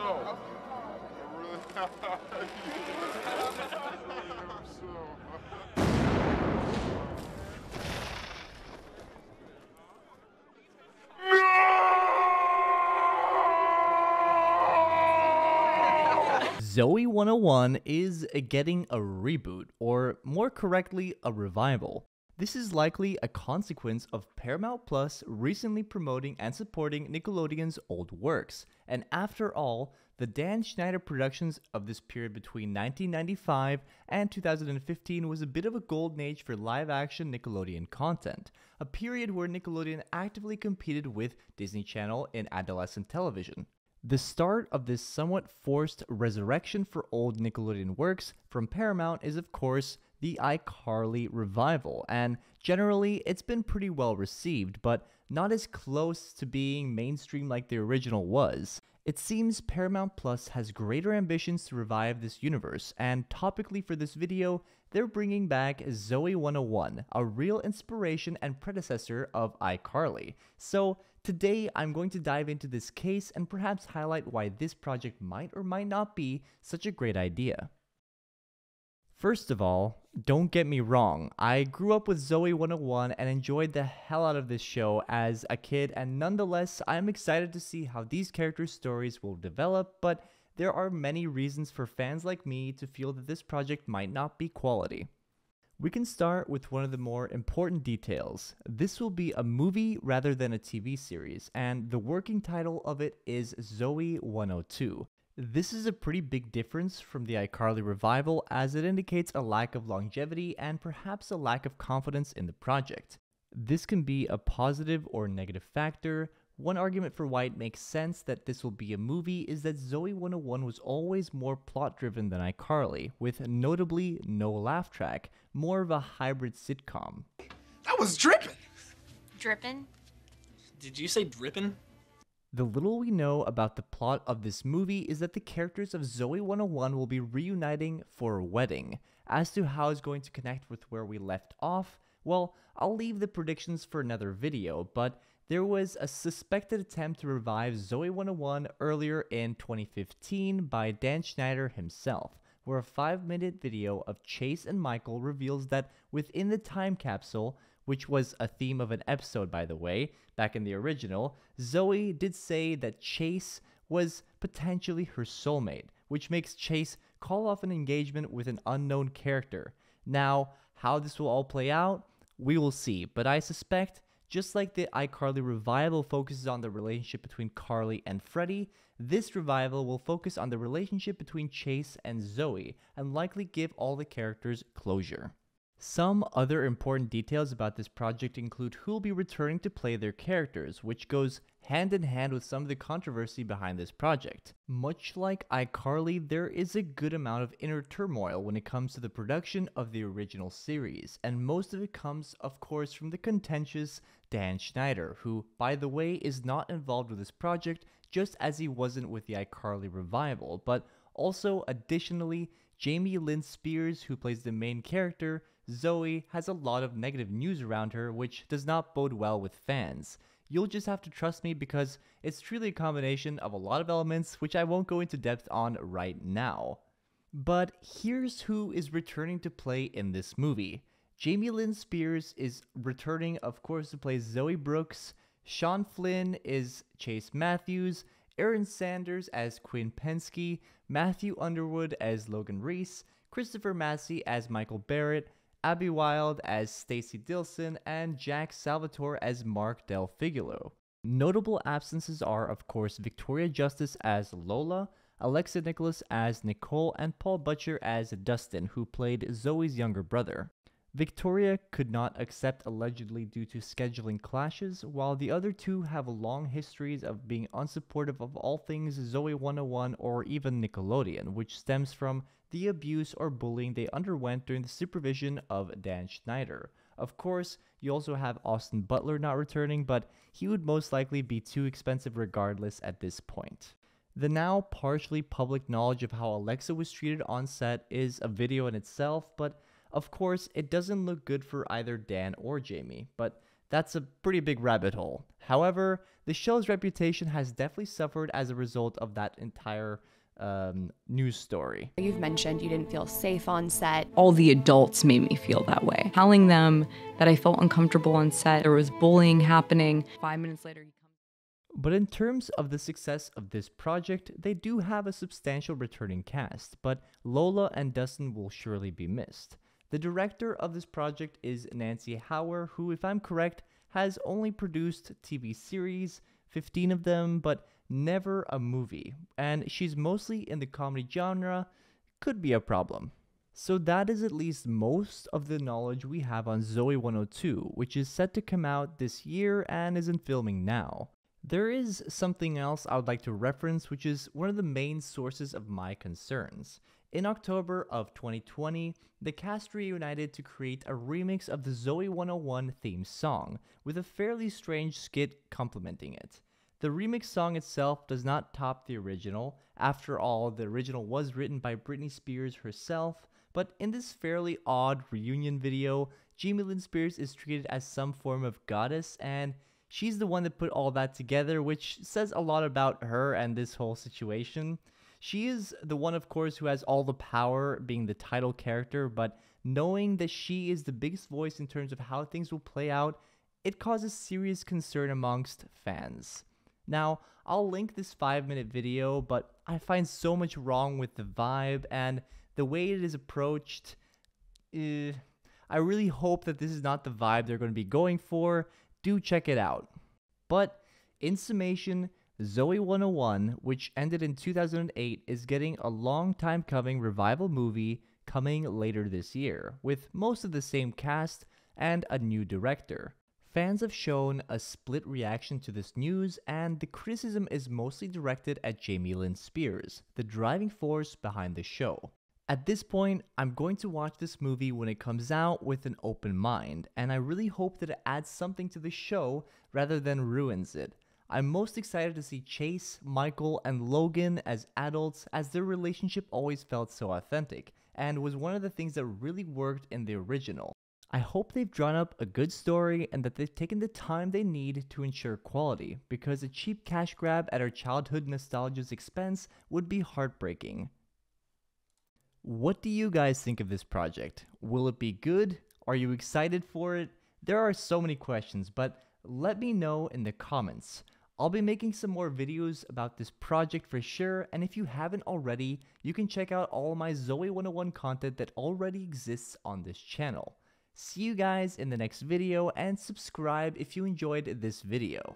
so. I really am so. Zoey 101 is getting a reboot, or more correctly, a revival. This is likely a consequence of Paramount Plus recently promoting and supporting Nickelodeon's old works. And after all, the Dan Schneider productions of this period between 1995 and 2015 was a bit of a golden age for live-action Nickelodeon content, a period where Nickelodeon actively competed with Disney Channel in adolescent television. The start of this somewhat forced resurrection for old Nickelodeon works from Paramount is, of course, the iCarly revival, and generally it's been pretty well received, but not as close to being mainstream like the original was. It seems Paramount Plus has greater ambitions to revive this universe, and topically for this video, they're bringing back Zoey 101, a real inspiration and predecessor of iCarly. So today I'm going to dive into this case and perhaps highlight why this project might or might not be such a great idea. First of all, don't get me wrong, I grew up with Zoey 101 and enjoyed the hell out of this show as a kid, and nonetheless, I'm excited to see how these characters' stories will develop, but there are many reasons for fans like me to feel that this project might not be quality. We can start with one of the more important details. This will be a movie rather than a TV series, and the working title of it is Zoey 102. This is a pretty big difference from the iCarly revival, as it indicates a lack of longevity and perhaps a lack of confidence in the project. This can be a positive or negative factor. One argument for why it makes sense that this will be a movie is that Zoey 101 was always more plot-driven than iCarly, with notably no laugh track, more of a hybrid sitcom. That was dripping! Drippin'? Did you say dripping? The little we know about the plot of this movie is that the characters of Zoey 101 will be reuniting for a wedding. As to how it's going to connect with where we left off, well, I'll leave the predictions for another video, but there was a suspected attempt to revive Zoey 101 earlier in 2015 by Dan Schneider himself, where a 5-minute video of Chase and Michael reveals that within the time capsule, which was a theme of an episode by the way, back in the original, Zoey did say that Chase was potentially her soulmate, which makes Chase call off an engagement with an unknown character. Now, how this will all play out, we will see, but I suspect, just like the iCarly revival focuses on the relationship between Carly and Freddie, this revival will focus on the relationship between Chase and Zoey, and likely give all the characters closure. Some other important details about this project include who will be returning to play their characters, which goes hand in hand with some of the controversy behind this project. Much like iCarly, there is a good amount of inner turmoil when it comes to the production of the original series, and most of it comes, of course, from the contentious Dan Schneider, who, by the way, is not involved with this project just as he wasn't with the iCarly revival, but also, additionally, Jamie Lynn Spears, who plays the main character, Zoey, has a lot of negative news around her, which does not bode well with fans. You'll just have to trust me because it's truly a combination of a lot of elements which I won't go into depth on right now. But here's who is returning to play in this movie. Jamie Lynn Spears is returning, of course, to play Zoey Brooks. Sean Flynn is Chase Matthews. Aaron Sanders as Quinn Penske. Matthew Underwood as Logan Reese. Christopher Massey as Michael Barrett. Abby Wilde as Stacey Dilson, and Jack Salvatore as Mark Del Figolo. Notable absences are, of course, Victoria Justice as Lola, Alexa Nikolas as Nicole, and Paul Butcher as Dustin, who played Zoey's younger brother. Victoria could not accept allegedly due to scheduling clashes, while the other two have long histories of being unsupportive of all things Zoey 101 or even Nickelodeon, which stems from the abuse or bullying they underwent during the supervision of Dan Schneider. Of course, you also have Austin Butler not returning, but he would most likely be too expensive regardless at this point. The now partially public knowledge of how Alexa was treated on set is a video in itself, but of course, it doesn't look good for either Dan or Jamie, but That's a pretty big rabbit hole. However, the show's reputation has definitely suffered as a result of that entire news story. You've mentioned you didn't feel safe on set. All the adults made me feel that way. Telling them that I felt uncomfortable on set, there was bullying happening. 5 minutes later, he comes. But in terms of the success of this project, they do have a substantial returning cast, but Lola and Dustin will surely be missed. The director of this project is Nancy Hauer, who, if I'm correct, has only produced TV series, 15 of them, but never a movie, and she's mostly in the comedy genre. Could be a problem. So that is at least most of the knowledge we have on Zoey 102, which is set to come out this year and is in filming now. There is something else I would like to reference, which is one of the main sources of my concerns. In October of 2020, the cast reunited to create a remix of the Zoey 101 theme song, with a fairly strange skit complementing it. The remix song itself does not top the original. After all, the original was written by Britney Spears herself, but in this fairly odd reunion video, Jamie Lynn Spears is treated as some form of goddess, and she's the one that put all that together, which says a lot about her and this whole situation. She is the one, of course, who has all the power, being the title character, but knowing that she is the biggest voice in terms of how things will play out, it causes serious concern amongst fans. Now, I'll link this 5-minute video, but I find so much wrong with the vibe and the way it is approached. I really hope that this is not the vibe they're going to be going for. Do check it out. But in summation, Zoey 101, which ended in 2008, is getting a long time coming revival movie coming later this year, with most of the same cast and a new director. Fans have shown a split reaction to this news, and the criticism is mostly directed at Jamie Lynn Spears, the driving force behind the show. At this point, I'm going to watch this movie when it comes out with an open mind, and I really hope that it adds something to the show rather than ruins it. I'm most excited to see Chase, Michael, and Logan as adults, as their relationship always felt so authentic, and was one of the things that really worked in the original. I hope they've drawn up a good story and that they've taken the time they need to ensure quality, because a cheap cash grab at our childhood nostalgia's expense would be heartbreaking. What do you guys think of this project? Will it be good? Are you excited for it? There are so many questions, but let me know in the comments. I'll be making some more videos about this project for sure, and if you haven't already, you can check out all my Zoey 101 content that already exists on this channel. See you guys in the next video, and subscribe if you enjoyed this video.